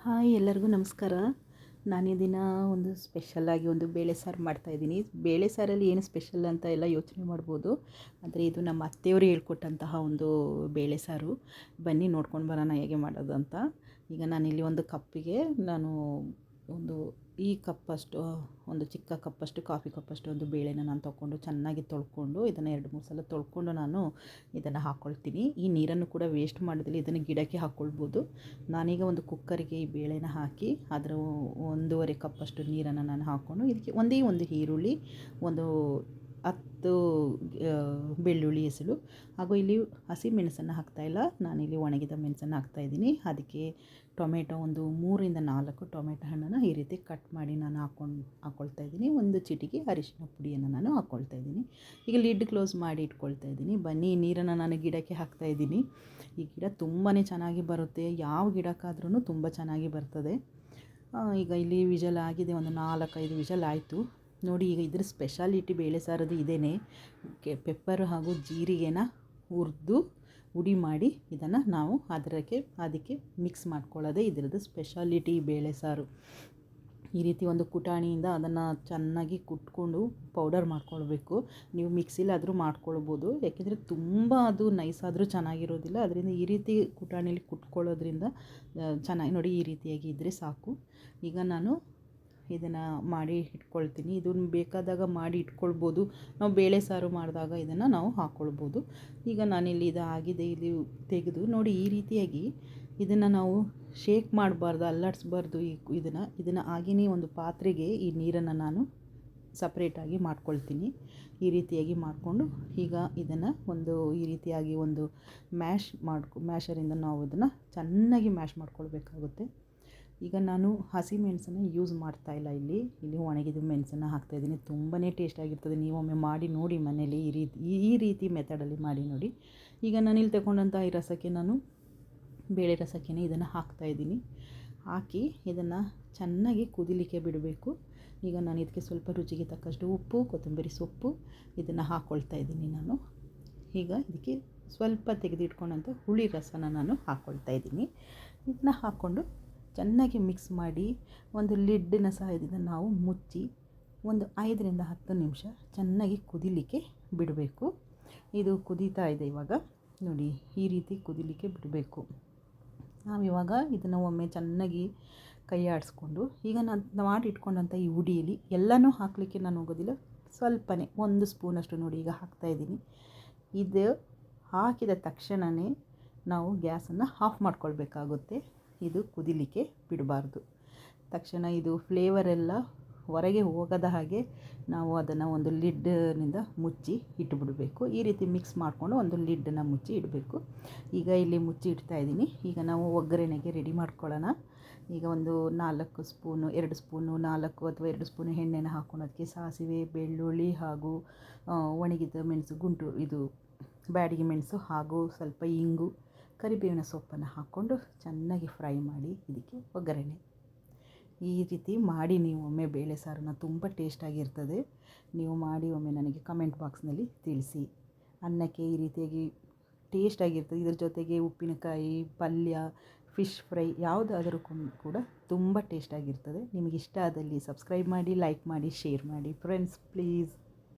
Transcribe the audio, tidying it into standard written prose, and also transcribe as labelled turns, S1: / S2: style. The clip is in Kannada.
S1: ಹಾಯ್ ಎಲ್ಲರಿಗೂ ನಮಸ್ಕಾರ. ನಾನು ಈ ದಿನ ಒಂದು ಸ್ಪೆಷಲ್ಲಾಗಿ ಒಂದು ಬೇಳೆ ಸಾರು ಮಾಡ್ತಾಯಿದ್ದೀನಿ. ಬೇಳೆ ಸಾರಲ್ಲಿ ಏನು ಸ್ಪೆಷಲ್ ಅಂತ ಎಲ್ಲ ಯೋಚನೆ ಮಾಡ್ಬೋದು, ಆದರೆ ಇದು ನಮ್ಮ ಅತ್ತೆಯವರು ಹೇಳ್ಕೊಟ್ಟಂತಹ ಒಂದು ಬೇಳೆ ಸಾರು. ಬನ್ನಿ ನೋಡ್ಕೊಂಡು ಬರೋಣ ಹೇಗೆ ಮಾಡೋದು ಅಂತ. ಈಗ ನಾನಿಲ್ಲಿ ಒಂದು ಕಪ್ಪಿಗೆ ನಾನು ಒಂದು ಈ ಕಪ್ಪಷ್ಟು, ಒಂದು ಚಿಕ್ಕ ಕಪ್ಪಷ್ಟು, ಕಾಫಿ ಕಪ್ಪಷ್ಟು ಒಂದು ಬೇಳೆನ ನಾನು ತೊಗೊಂಡು ಚೆನ್ನಾಗಿ ತೊಳ್ಕೊಂಡು ಇದನ್ನು 2-3 ಸಲ ತೊಳ್ಕೊಂಡು ನಾನು ಇದನ್ನು ಹಾಕ್ಕೊಳ್ತೀನಿ. ಈ ನೀರನ್ನು ಕೂಡ ವೇಸ್ಟ್ ಮಾಡೋದಿಲ್ಲ, ಇದನ್ನು ಗಿಡಕ್ಕೆ ಹಾಕ್ಕೊಳ್ಬೋದು. ನಾನೀಗ ಒಂದು ಕುಕ್ಕರಿಗೆ ಈ ಬೇಳೆನ ಹಾಕಿ ಅದರ 1.5 ಕಪ್ಪಷ್ಟು ನೀರನ್ನು ನಾನು ಹಾಕ್ಕೊಂಡು ಇದಕ್ಕೆ ಒಂದೇ ಒಂದು ಈರುಳ್ಳಿ, ಒಂದು 10 ಬೆಳ್ಳುಳ್ಳಿ ಹೆಸಳು ಹಾಗೂ ಇಲ್ಲಿ ಹಸಿ ಮೆಣಸನ್ನು ಹಾಕ್ತಾಯಿಲ್ಲ, ನಾನಿಲ್ಲಿ ಒಣಗಿದ ಮೆಣಸನ್ನು ಹಾಕ್ತಾಯಿದ್ದೀನಿ. ಅದಕ್ಕೆ ಟೊಮೆಟೊ ಒಂದು 3-4 ಟೊಮೆಟೊ ಹಣ್ಣನ್ನು ಈ ರೀತಿ ಕಟ್ ಮಾಡಿ ನಾನು ಹಾಕ್ಕೊಳ್ತಾ ಇದ್ದೀನಿ. ಒಂದು ಚಿಟಿಕೆ ಅರಿಶಿನ ಪುಡಿಯನ್ನು ನಾನು ಹಾಕ್ಕೊಳ್ತಾ ಇದ್ದೀನಿ. ಈಗ ಲಿಡ್ ಕ್ಲೋಸ್ ಮಾಡಿ ಇಟ್ಕೊಳ್ತಾ ಇದ್ದೀನಿ. ಬನ್ನಿ, ನೀರನ್ನು ನಾನು ಗಿಡಕ್ಕೆ ಹಾಕ್ತಾಯಿದ್ದೀನಿ. ಈ ಗಿಡ ತುಂಬಾ ಚೆನ್ನಾಗಿ ಬರುತ್ತೆ, ಯಾವ ಗಿಡಕ್ಕಾದ್ರೂ ತುಂಬ ಚೆನ್ನಾಗಿ ಬರ್ತದೆ. ಈಗ ಇಲ್ಲಿ ವಿಜಲ್ ಆಗಿದೆ, ಒಂದು 4-5 ವಿಜಲ್ ಆಯಿತು ನೋಡಿ. ಈಗ ಇದ್ರ ಸ್ಪೆಷಾಲಿಟಿ ಬೇಳೆ ಸಾರದು ಇದೇನೆ, ಪೆಪ್ಪರ್ ಹಾಗೂ ಜೀರಿಗೆನ ಹುರಿದು ಹುಡಿ ಮಾಡಿ ಇದನ್ನು ನಾವು ಅದಕ್ಕೆ ಮಿಕ್ಸ್ ಮಾಡ್ಕೊಳ್ಳೋದೇ ಇದರದ್ದು ಸ್ಪೆಷಾಲಿಟಿ ಬೇಳೆ ಸಾರು. ಈ ರೀತಿ ಒಂದು ಕುಟಾಣಿಯಿಂದ ಅದನ್ನು ಚೆನ್ನಾಗಿ ಕುಟ್ಕೊಂಡು ಪೌಡರ್ ಮಾಡ್ಕೊಳ್ಬೇಕು. ನೀವು ಮಿಕ್ಸಿಲಾದರೂ ಮಾಡ್ಕೊಳ್ಬೋದು, ಯಾಕೆಂದರೆ ತುಂಬ ಅದು ನೈಸಾದರೂ ಚೆನ್ನಾಗಿರೋದಿಲ್ಲ. ಅದರಿಂದ ಈ ರೀತಿ ಕುಟಾಣಿಲಿ ಕುಟ್ಕೊಳ್ಳೋದ್ರಿಂದ ಚೆನ್ನಾಗಿ ನೋಡಿ, ಈ ರೀತಿಯಾಗಿ ಇದ್ದರೆ ಸಾಕು. ಈಗ ನಾನು ಇದನ್ನು ಮಾಡಿ ಇಟ್ಕೊಳ್ತೀನಿ. ಇದನ್ನು ಬೇಕಾದಾಗ ಮಾಡಿ ಇಟ್ಕೊಳ್ಬೋದು, ನಾವು ಬೇಳೆ ಸಾರು ಮಾಡಿದಾಗ ಇದನ್ನು ನಾವು ಹಾಕ್ಕೊಳ್ಬೋದು. ಈಗ ನಾನಿಲ್ಲಿ ಇದು ಆಗಿದೆ, ಇಲ್ಲಿ ತೆಗೆದು ನೋಡಿ, ಈ ರೀತಿಯಾಗಿ ಇದನ್ನು ನಾವು ಶೇಕ್ ಮಾಡಬಾರ್ದು, ಅಲ್ಲಾಡಿಸ್ಬಾರ್ದು. ಇದನ್ನು ಹಾಗೆಯೇ ಒಂದು ಪಾತ್ರೆಗೆ ಈ ನೀರನ್ನು ನಾನು ಸಪ್ರೇಟಾಗಿ ಮಾಡ್ಕೊಳ್ತೀನಿ. ಈ ರೀತಿಯಾಗಿ ಮಾಡಿಕೊಂಡು ಈಗ ಇದನ್ನು ಈ ರೀತಿಯಾಗಿ ಒಂದು ಮ್ಯಾಶರಿಂದ ನಾವು ಇದನ್ನು ಚೆನ್ನಾಗಿ ಮ್ಯಾಶ್ ಮಾಡ್ಕೊಳ್ಬೇಕಾಗುತ್ತೆ. ಈಗ ನಾನು ಹಸಿ ಮೆಣಸನ್ನು ಯೂಸ್ ಮಾಡ್ತಾಯಿಲ್ಲ, ಇಲ್ಲಿ ಒಣಗಿದ ಮೆಣಸನ್ನು ಹಾಕ್ತಾಯಿದ್ದೀನಿ. ತುಂಬಾ ಟೇಸ್ಟಾಗಿರ್ತದೆ, ನೀವೊಮ್ಮೆ ಮಾಡಿ ನೋಡಿ ಮನೇಲಿ. ಈ ರೀತಿ ಮೆಥಡಲ್ಲಿ ಮಾಡಿ ನೋಡಿ. ಈಗ ನಾನಿಲ್ಲಿ ತಗೊಂಡಂಥ ಈ ರಸಕ್ಕೆ ನಾನು ಬೇಳೆ ರಸಕ್ಕೆ ಇದನ್ನು ಹಾಕ್ತಾಯಿದ್ದೀನಿ. ಹಾಕಿ ಇದನ್ನು ಚೆನ್ನಾಗಿ ಕುದಿಲಿಕ್ಕೆ ಬಿಡಬೇಕು. ಈಗ ನಾನು ಇದಕ್ಕೆ ಸ್ವಲ್ಪ ರುಚಿಗೆ ತಕ್ಕಷ್ಟು ಉಪ್ಪು, ಕೊತ್ತಂಬರಿ ಸೊಪ್ಪು ಇದನ್ನು ಹಾಕ್ಕೊಳ್ತಾ ಇದ್ದೀನಿ ನಾನು. ಈಗ ಇದಕ್ಕೆ ಸ್ವಲ್ಪ ತೆಗೆದಿಟ್ಕೊಂಡಂಥ ಹುಳಿ ರಸನ ನಾನು ಹಾಕ್ಕೊಳ್ತಾ ಇದ್ದೀನಿ. ಇದನ್ನು ಹಾಕ್ಕೊಂಡು ಚೆನ್ನಾಗಿ ಮಿಕ್ಸ್ ಮಾಡಿ ಒಂದು ಲಿಡ್ಡನ್ನು ಸಹ ಇದನ್ನು ನಾವು ಮುಚ್ಚಿ ಒಂದು 5-10 ನಿಮಿಷ ಚೆನ್ನಾಗಿ ಕುದಿಲಿಕ್ಕೆ ಬಿಡಬೇಕು. ಇದು ಕುದೀತಾ ಇದೆ ಇವಾಗ ನೋಡಿ, ಈ ರೀತಿ ಕುದಿಲಿಕ್ಕೆ ಬಿಡಬೇಕು. ನಾವಿವಾಗ ಇದನ್ನು ಒಮ್ಮೆ ಚೆನ್ನಾಗಿ ಕೈ ಆಡಿಸ್ಕೊಂಡು, ಈಗ ನಾನು ಮಾಡಿ ಇಟ್ಕೊಂಡಂಥ ಈ ಹುಡಿಯಲ್ಲಿ ಎಲ್ಲನೂ ಹಾಕಲಿಕ್ಕೆ ನಾನು ಹೋಗೋದಿಲ್ಲ, ಸ್ವಲ್ಪನೇ 1 ಸ್ಪೂನಷ್ಟು ನೋಡಿ ಈಗ ಹಾಕ್ತಾಯಿದ್ದೀನಿ. ಇದು ಹಾಕಿದ ತಕ್ಷಣವೇ ನಾವು ಗ್ಯಾಸನ್ನು ಆಫ್ ಮಾಡ್ಕೊಳ್ಬೇಕಾಗುತ್ತೆ. ಇದು ಕುದಿಲಿಕ್ಕೆ ಬಿಡಬಾರ್ದು. ತಕ್ಷಣ ಇದು ಫ್ಲೇವರೆಲ್ಲ ಹೊರಗೆ ಹೋಗದ ಹಾಗೆ ನಾವು ಅದನ್ನು ಒಂದು ಲಿಡ್ನಿಂದ ಮುಚ್ಚಿ ಇಟ್ಟುಬಿಡಬೇಕು. ಈ ರೀತಿ ಮಿಕ್ಸ್ ಮಾಡಿಕೊಂಡು ಒಂದು ಲಿಡ್ಡನ್ನು ಮುಚ್ಚಿ ಇಡಬೇಕು. ಈಗ ಇಲ್ಲಿ ಮುಚ್ಚಿ ಇಡ್ತಾಯಿದ್ದೀನಿ. ಈಗ ನಾವು ಒಗ್ಗರಣೆಗೆ ರೆಡಿ ಮಾಡ್ಕೊಳ್ಳೋಣ. ಈಗ ಒಂದು 4 ಸ್ಪೂನು, 2 ಸ್ಪೂನು, 4 ಅಥವಾ 2 ಸ್ಪೂನು ಎಣ್ಣೆನ ಹಾಕ್ಕೊಂಡು ಅದಕ್ಕೆ ಸಾಸಿವೆ, ಬೆಳ್ಳುಳ್ಳಿ ಹಾಗೂ ಒಣಗಿದ ಮೆಣಸು, ಇದು ಬ್ಯಾಡಗಿ ಮೆಣಸು ಹಾಗೂ ಸ್ವಲ್ಪ ಇಂಗು, ಕರಿಬೇವಿನ ಸೊಪ್ಪನ್ನು ಹಾಕ್ಕೊಂಡು ಚೆನ್ನಾಗಿ ಫ್ರೈ ಮಾಡಿ ಇದಕ್ಕೆ ಒಗ್ಗರಣೆ. ಈ ರೀತಿ ಮಾಡಿ ನೀವು ಒಮ್ಮೆ ಬೇಳೆ ಸಾರನ್ನ, ತುಂಬ ಟೇಸ್ಟಾಗಿರ್ತದೆ. ನೀವು ಮಾಡಿ ಒಮ್ಮೆ ನನಗೆ ಕಮೆಂಟ್ ಬಾಕ್ಸ್ನಲ್ಲಿ ತಿಳಿಸಿ. ಅನ್ನಕ್ಕೆ ಈ ರೀತಿಯಾಗಿ ಟೇಸ್ಟಾಗಿರ್ತದೆ. ಇದ್ರ ಜೊತೆಗೆ ಉಪ್ಪಿನಕಾಯಿ, ಪಲ್ಯ, ಫಿಶ್ ಫ್ರೈ ಯಾವುದಾದರೂ ಕೂಡ ತುಂಬ ಟೇಸ್ಟಾಗಿರ್ತದೆ. ನಿಮಗಿಷ್ಟ ಆದಲ್ಲಿ ಸಬ್ಸ್ಕ್ರೈಬ್ ಮಾಡಿ, ಲೈಕ್ ಮಾಡಿ, ಶೇರ್ ಮಾಡಿ ಫ್ರೆಂಡ್ಸ್, ಪ್ಲೀಸ್.